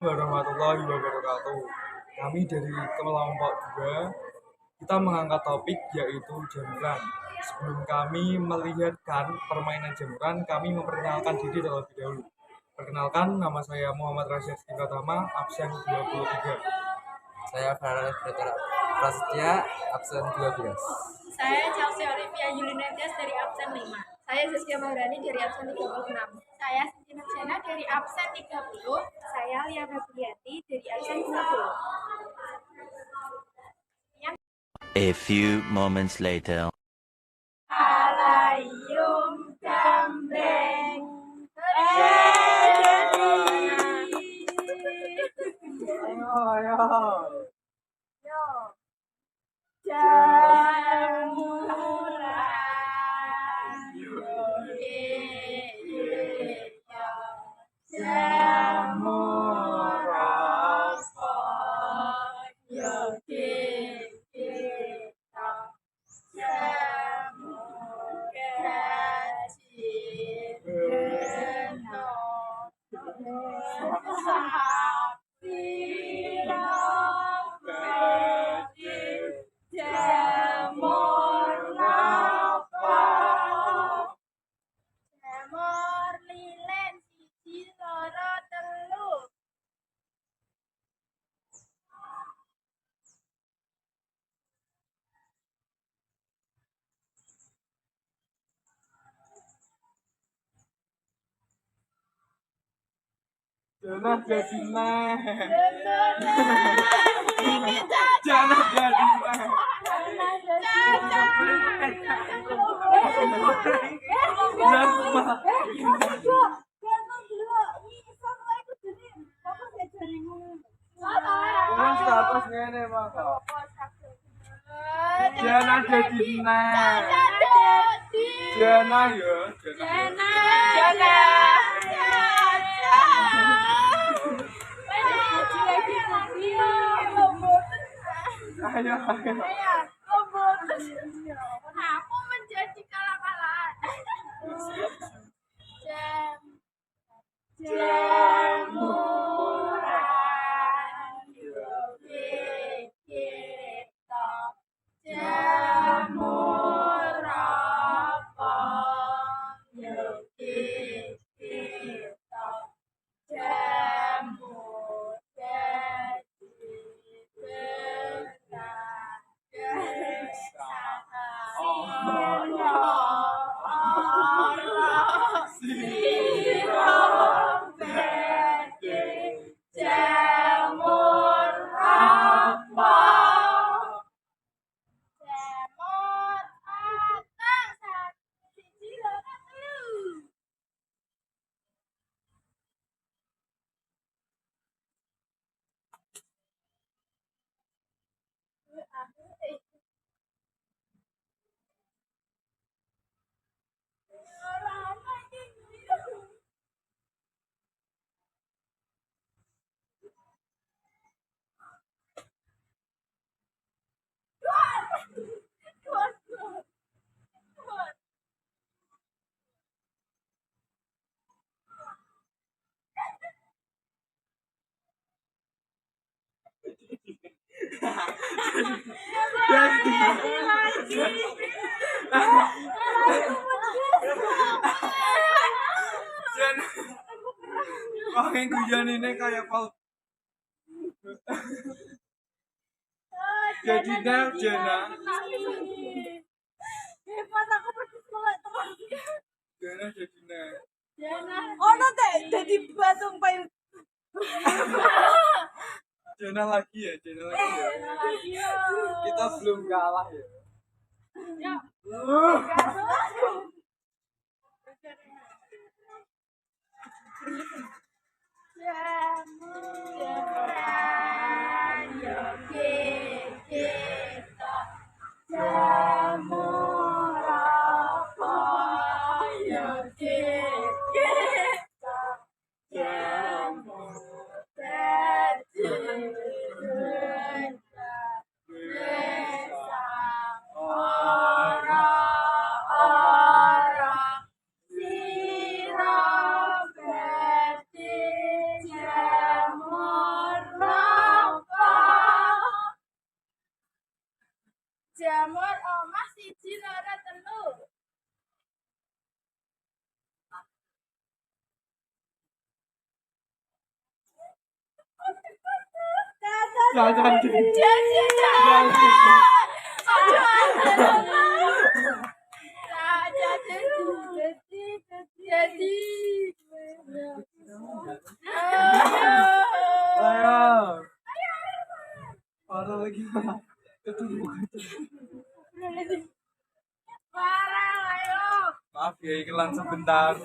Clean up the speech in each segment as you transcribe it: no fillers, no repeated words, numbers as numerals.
Warahmatullahi wabarakatuh. Kami dari kelompok 2, kita mengangkat topik yaitu jamuran. Sebelum kami melihatkan permainan jamuran, kami memperkenalkan diri terlebih dahulu. Perkenalkan, nama saya Muhammad Rashid Pratama, absen 23. Saya Farah Prasetya, absen 12. Saya Chelsea Olivia Yulinetias dari absen 5. Saya Zaskia Maharani dari absen 36. Saya Siti Nurjana dari absen 30. Saya Liana Budiati dari absen 20. A few moments later. Alayum gambreng. Jangan jadi meh. Jangan jadi meh. Status ngene maka. Jangan jadi meh. Jangan ya, Ayo. Aku menjadi kalah-kalah. Jamuran kita, jamur apa yuk kita, jamur jadi Pakai guyon ini kayak pol. Jadinya Jana. Hebat aku pergi sekolah teman. Jana jadinya. Ono teh jadi batung payu. Jana lagi ya. Kita belum kalah ya. Jamuran yuk kita, jamur apa yuk kita, jamur jadi orang-orang sirap berdi jamur. Jangan ayo. Parah lagi. Maaf ya iklan sebentar.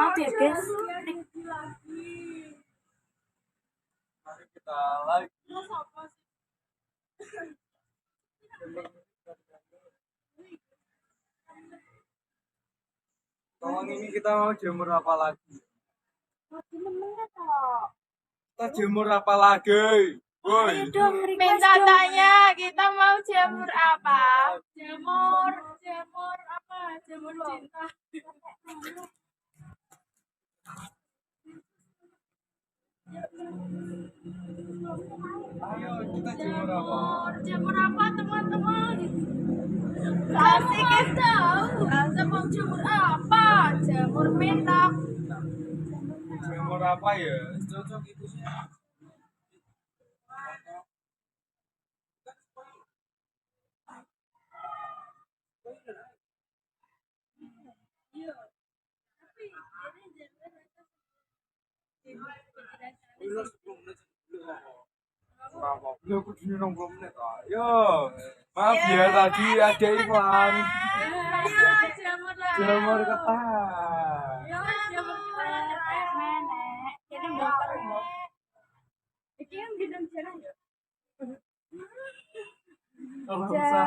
Maaf ya guys. Mari kita lagi. Tolong ini kita mau jemur apa lagi? Kita jemur apa lagi? Woi. Minta tanya, kita mau jamur apa? Jamur apa? Jamur cinta. Ayo kita jemur apa? Jamur apa teman-teman? Kasih kita tahu. Anda mau jamur apa? Jamur mentak. Jemur apa ya? Cocok itu sih. Ya aku di 60 menit ah. Yo. Maaf ya tadi ada iklan. Jamur lah. Jemur ketan. Jamur nenek. Jadi bakar. Iki yang gendong jalan ya. Kalau usah.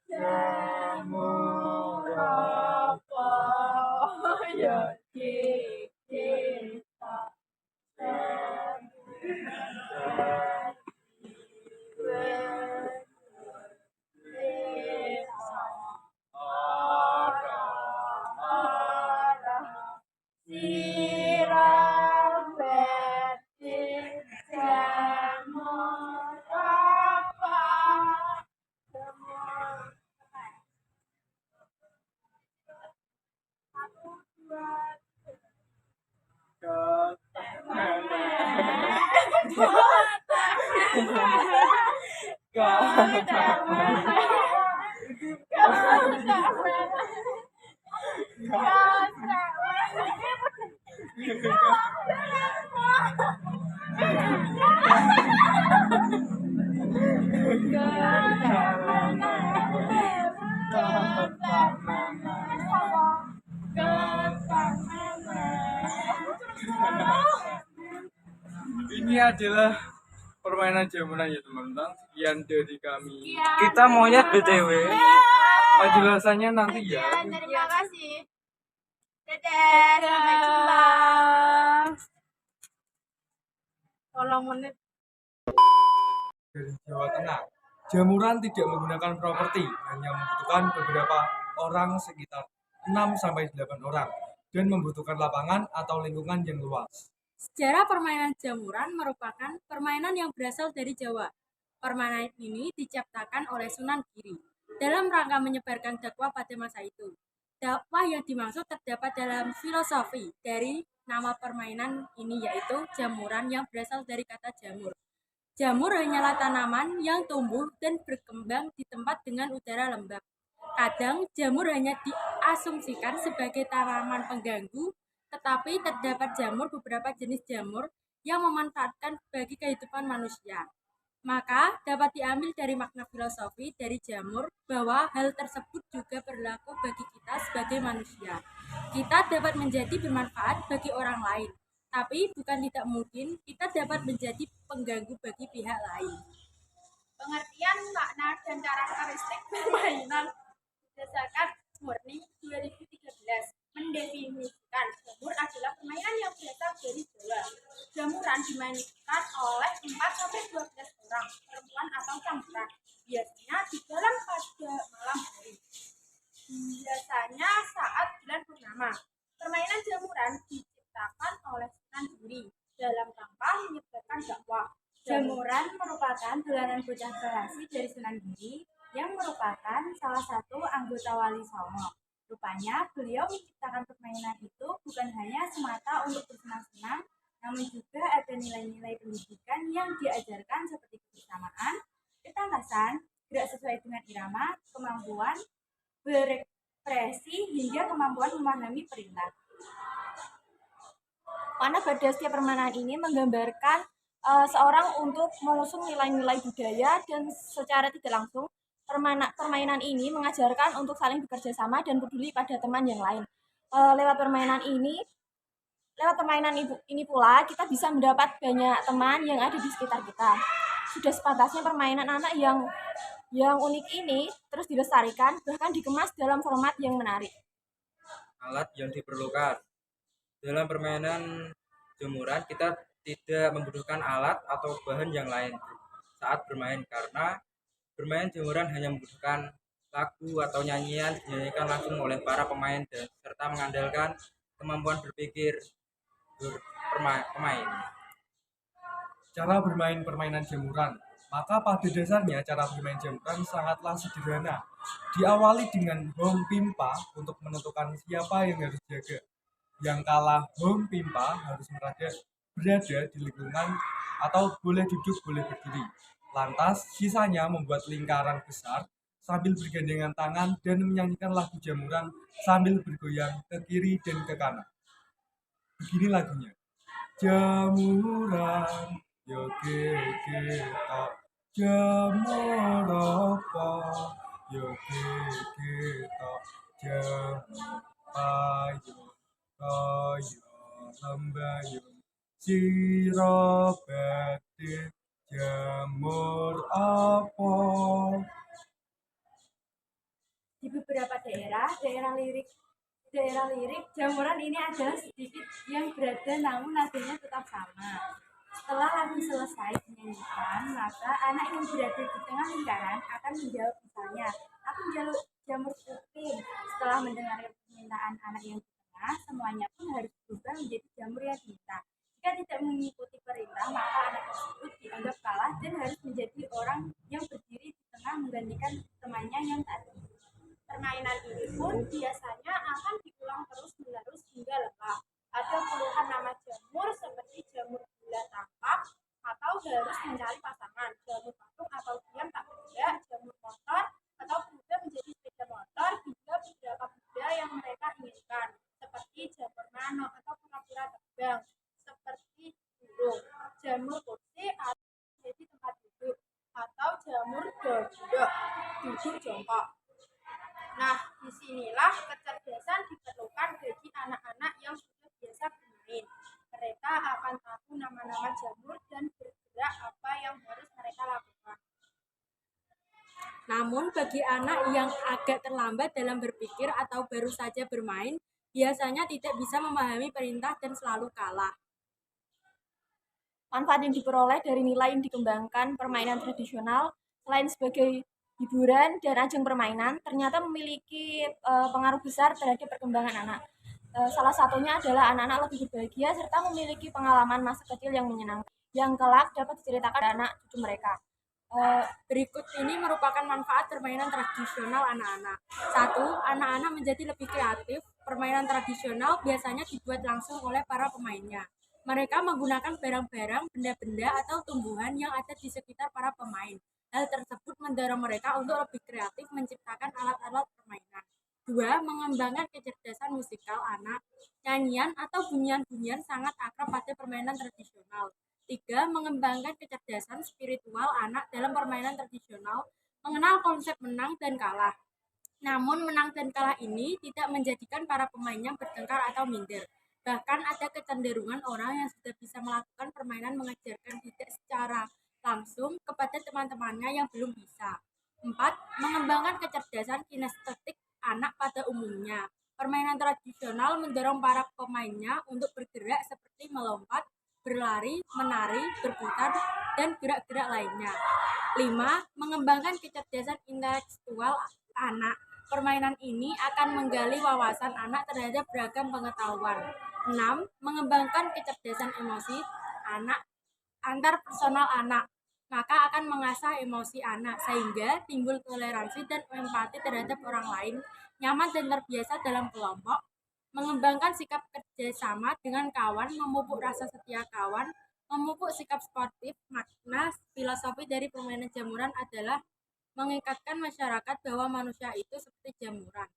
Jemur apa? Ya kita Ini adalah permainan jamuran ya teman-teman. Sekian dari kami. Kita monyet BTW. Penjelasannya nanti ya. Sekian, terima kasih. Dadah, sampai jumpa. Tolong menit. Dari Jawa Tengah. Jamuran tidak menggunakan properti, hanya membutuhkan beberapa orang sekitar 6-8 orang dan membutuhkan lapangan atau lingkungan yang luas. Sejarah permainan jamuran merupakan permainan yang berasal dari Jawa. Permainan ini diciptakan oleh Sunan Giri dalam rangka menyebarkan dakwah pada masa itu. Dakwah yang dimaksud terdapat dalam filosofi dari nama permainan ini yaitu jamuran yang berasal dari kata jamur. Jamur hanyalah tanaman yang tumbuh dan berkembang di tempat dengan udara lembab. Kadang jamur hanya diasumsikan sebagai tanaman pengganggu, tetapi terdapat beberapa jenis jamur yang memanfaatkan bagi kehidupan manusia. Maka dapat diambil dari makna filosofi dari jamur bahwa hal tersebut juga berlaku bagi kita sebagai manusia. Kita dapat menjadi bermanfaat bagi orang lain, tapi bukan tidak mungkin kita dapat menjadi pengganggu bagi pihak lain. Pengertian makna dan karakteristik permainan berdasarkan Murni 2013 mendefinisikan jamur adalah permainan yang berasal dari Jawa. Jamuran dimainkan oleh 4-12 orang, perempuan atau campuran, biasanya di dalam pada malam hari. Biasanya saat bulan purnama. Permainan jamuran diciptakan oleh Sunan Giri dalam rangka menyebarkan dakwah. Jamuran merupakan dolanan bocah berhasil dari Sunan Giri yang merupakan salah satu anggota Wali Songo. Rupanya beliau menciptakan permainan itu bukan hanya semata untuk bersenang-senang, namun juga ada nilai-nilai pendidikan yang diajarkan seperti kebersamaan, ketangkasan, gerak sesuai dengan irama, kemampuan berekspresi hingga kemampuan memahami perintah. Mana pada setiap permainan ini menggambarkan seorang untuk mengusung nilai-nilai budaya dan secara tidak langsung permainan ini mengajarkan untuk saling bekerja sama dan peduli pada teman yang lain. Lewat permainan ini pula kita bisa mendapat banyak teman yang ada di sekitar kita. Sudah sepantasnya permainan anak yang unik ini terus dilestarikan, bahkan dikemas dalam format yang menarik. Alat yang diperlukan dalam permainan jamuran, kita tidak membutuhkan alat atau bahan yang lain saat bermain, karena bermain jamuran hanya membutuhkan lagu atau nyanyian dinyanyikan langsung oleh para pemain dan serta mengandalkan kemampuan berpikir pemain. Cara bermain permainan jamuran. Maka pada dasarnya cara bermain jamuran sangatlah sederhana. Diawali dengan home pimpa untuk menentukan siapa yang harus jaga. Yang kalah home pimpa harus berada di lingkungan atau boleh duduk boleh berdiri. Lantas sisanya membuat lingkaran besar sambil bergandengan tangan dan menyanyikan lagu jamuran sambil bergoyang ke kiri dan ke kanan. Begini lagunya. Jamuran yo ketok jamur apa yo ketok jamur payung kaya lembayung sira badhe jamur apa. Di beberapa daerah lirik jamuran ini adalah sedikit yang berada namun nadanya tetap sama. Setelah lagu selesai dinyanyikan, maka anak yang berada di tengah lingkaran akan menjawab misalnya, aku menjaluk jamur kuping. Setelah mendengar permintaan anak yang di tengah, semuanya pun harus berubah menjadi jamur yang diminta. Jika tidak mengikuti perintah, maka anak tersebut dianggap kalah dan harus menjadi orang yang berdiri di tengah menggantikan temannya yang tadi. Permainan ini pun biasanya akan diulang terus-menerus hingga lelah. Ada puluhan nama jamur seperti jamur gula tangkap atau harus mencari pasangan, jamur patung atau diam tak bergerak, jamur motor atau berubah menjadi sepeda motor, hingga beberapa benda yang mereka inginkan seperti jamur manok atau pura-pura terbang seperti burung, jamur kursi atau menjadi tempat duduk, atau jamur dodok duduk jongkok. Nah, disinilah kecerdasan diperlukan bagi anak-anak yang sudah biasa bermain. Mereka akan tahu nama-nama jamur dan Namun bagi anak yang agak terlambat dalam berpikir atau baru saja bermain, biasanya tidak bisa memahami perintah dan selalu kalah. Manfaat yang diperoleh dari nilai yang dikembangkan permainan tradisional selain sebagai hiburan dan ajang permainan, ternyata memiliki pengaruh besar terhadap perkembangan anak. Salah satunya adalah anak-anak lebih berbahagia serta memiliki pengalaman masa kecil yang menyenangkan, yang kelak dapat diceritakan pada anak cucu mereka. Berikut ini merupakan manfaat permainan tradisional anak-anak. 1. Anak-anak menjadi lebih kreatif. Permainan tradisional biasanya dibuat langsung oleh para pemainnya. Mereka menggunakan barang-barang, benda-benda, atau tumbuhan yang ada di sekitar para pemain. Hal tersebut mendorong mereka untuk lebih kreatif menciptakan alat-alat permainan. 2. Mengembangkan kecerdasan musikal anak. Nyanyian atau bunyian-bunyian sangat akrab pada permainan tradisional. 3. Mengembangkan kecerdasan spiritual anak dalam permainan tradisional, mengenal konsep menang dan kalah. Namun menang dan kalah ini tidak menjadikan para pemainnya bertengkar atau minder. Bahkan ada kecenderungan orang yang sudah bisa melakukan permainan mengajarkan tidak secara langsung kepada teman-temannya yang belum bisa. 4. Mengembangkan kecerdasan kinestetik anak pada umumnya. Permainan tradisional mendorong para pemainnya untuk bergerak seperti melompat, berlari, menari, berputar, dan gerak-gerak lainnya. 5. Mengembangkan kecerdasan intelektual anak. Permainan ini akan menggali wawasan anak terhadap beragam pengetahuan. 6. Mengembangkan kecerdasan emosi anak antar personal anak. Maka akan mengasah emosi anak sehingga timbul toleransi dan empati terhadap orang lain, nyaman dan terbiasa dalam kelompok. Mengembangkan sikap kerjasama dengan kawan, memupuk rasa setia kawan, memupuk sikap sportif. Makna filosofi dari permainan jamuran adalah mengikatkan masyarakat bahwa manusia itu seperti jamuran.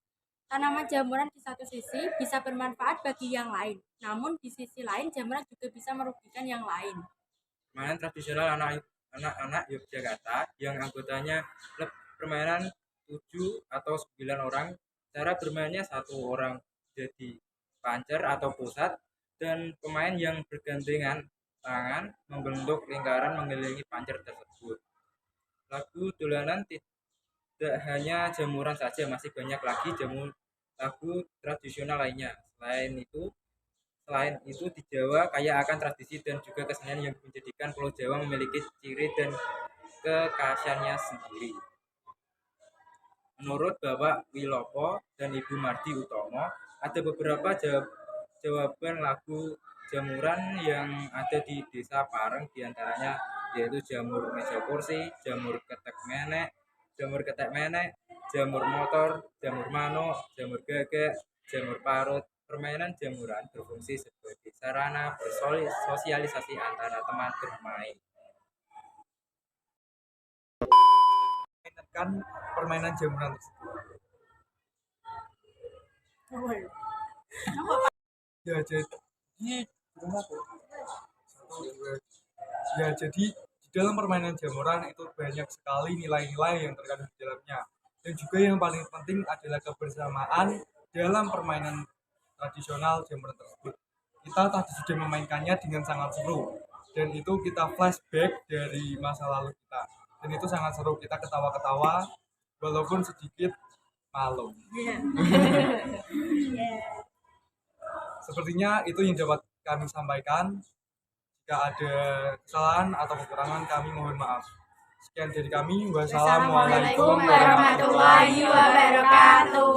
Tanaman jamuran di satu sisi bisa bermanfaat bagi yang lain, namun di sisi lain jamuran juga bisa merugikan yang lain. Permainan tradisional anak-anak Yogyakarta yang anggotanya klub permainan 7 atau 9 orang. Cara bermainnya satu orang jadi pancer atau pusat dan pemain yang bergandengan tangan membentuk lingkaran mengelilingi pancer tersebut. Lagu dolanan tidak hanya jamuran saja, masih banyak lagi lagu tradisional lainnya. Selain itu di Jawa kaya akan tradisi dan juga kesenian yang menjadikan Pulau Jawa memiliki ciri dan kekhasannya sendiri. Menurut Bapak Wilopo dan Ibu Mardi Utomo, ada beberapa jawaban lagu jamuran yang ada di Desa Pareng, diantaranya yaitu jamur meja kursi, jamur ketek menek, jamur motor, jamur mano, jamur gagak, jamur parut. Permainan jamuran berfungsi sebagai sarana bersosialisasi antara teman bermain. Mainkan permainan jamuran tersebut. Ya jadi di dalam permainan jamuran itu banyak sekali nilai-nilai yang terkandung di dalamnya. Dan juga yang paling penting adalah kebersamaan dalam permainan tradisional jamuran tersebut. Kita tadi sudah memainkannya dengan sangat seru, dan itu kita flashback dari masa lalu kita, dan itu sangat seru. Kita ketawa-ketawa walaupun sedikit malu. Sepertinya itu yang dapat kami sampaikan. Jika ada kesalahan atau kekurangan, kami mohon maaf. Sekian dari kami. Wassalamualaikum warahmatullahi wabarakatuh.